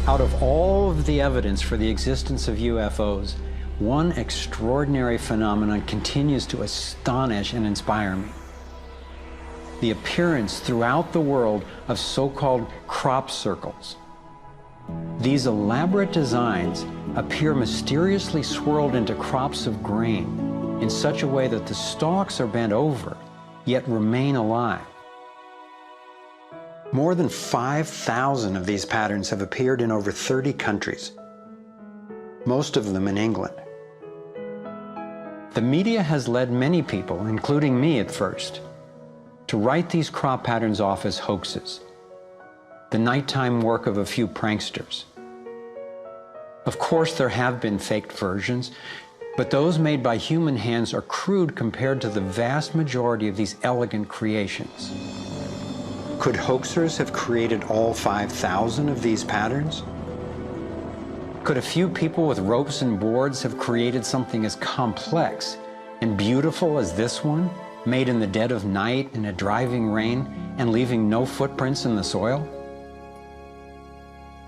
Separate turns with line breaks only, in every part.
Out of all of the evidence for the existence of UFOs, one extraordinary phenomenon continues to astonish and inspire me. The appearance throughout the world of so-called crop circles. These elaborate designs appear mysteriously swirled into crops of grain in such a way that the stalks are bent over, yet remain alive. More than 5,000 of these patterns have appeared in over 30 countries, most of them in England. The media has led many people, including me at first, to write these crop patterns off as hoaxes, the nighttime work of a few pranksters. Of course, there have been faked versions, but those made by human hands are crude compared to the vast majority of these elegant creations. Could hoaxers have created all 5,000 of these patterns? Could a few people with ropes and boards have created something as complex and beautiful as this one, made in the dead of night in a driving rain and leaving no footprints in the soil?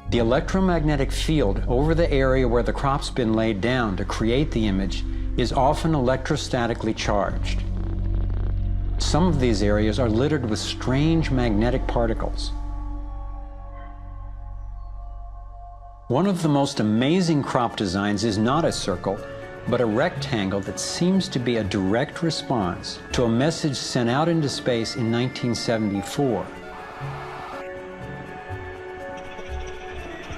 The electromagnetic field over the area where the crop's been laid down to create the image is often electrostatically charged. Some of these areas are littered with strange magnetic particles. One of the most amazing crop designs is not a circle, but a rectangle that seems to be a direct response to a message sent out into space in 1974.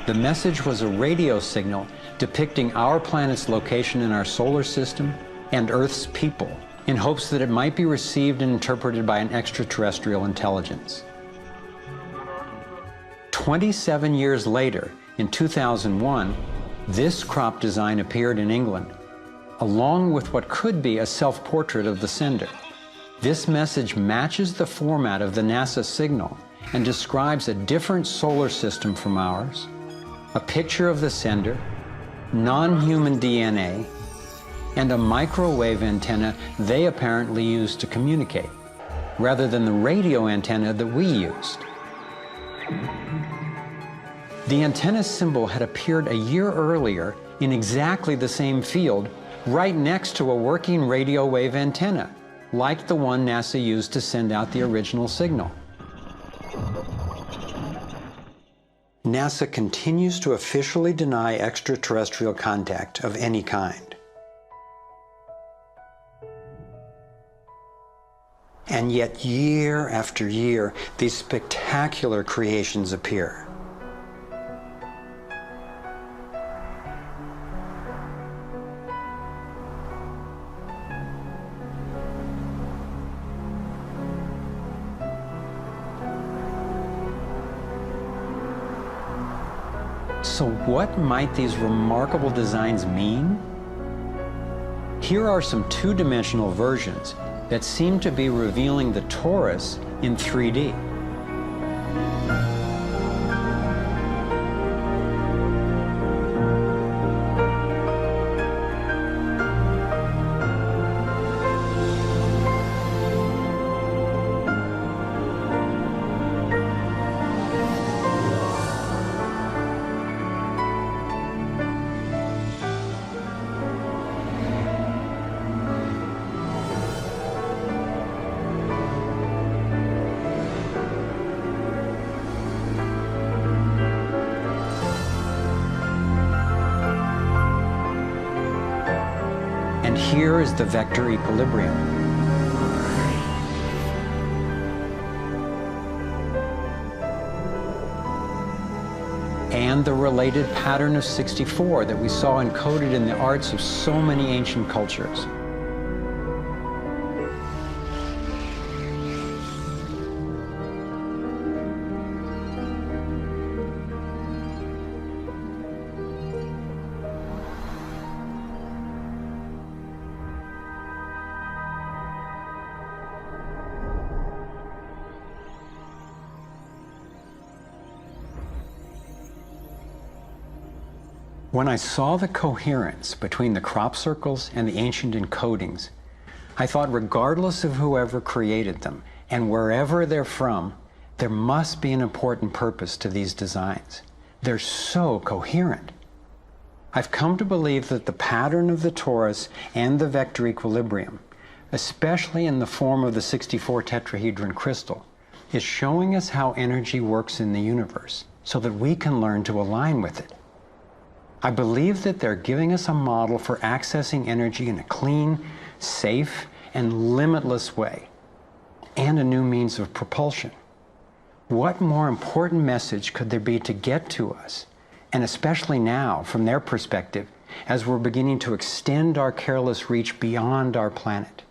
The message was a radio signal depicting our planet's location in our solar system and Earth's people, in hopes that it might be received and interpreted by an extraterrestrial intelligence. 27 years later, in 2001, this crop design appeared in England, along with what could be a self-portrait of the sender. This message matches the format of the NASA signal and describes a different solar system from ours, a picture of the sender, non-human DNA, and a microwave antenna they apparently used to communicate, rather than the radio antenna that we used. The antenna symbol had appeared a year earlier in exactly the same field, right next to a working radio wave antenna, like the one NASA used to send out the original signal. NASA continues to officially deny extraterrestrial contact of any kind. And yet, year after year, these spectacular creations appear. So what might these remarkable designs mean? Here are some two-dimensional versions that seem to be revealing the torus in 3D. And here is the vector equilibrium. And the related pattern of 64 that we saw encoded in the arts of so many ancient cultures. When I saw the coherence between the crop circles and the ancient encodings, I thought regardless of whoever created them and wherever they're from, there must be an important purpose to these designs. They're so coherent. I've come to believe that the pattern of the torus and the vector equilibrium, especially in the form of the 64 tetrahedron crystal, is showing us how energy works in the universe so that we can learn to align with it. I believe that they're giving us a model for accessing energy in a clean, safe, and limitless way, and a new means of propulsion. What more important message could there be to get to us, and especially now, from their perspective, as we're beginning to extend our careless reach beyond our planet?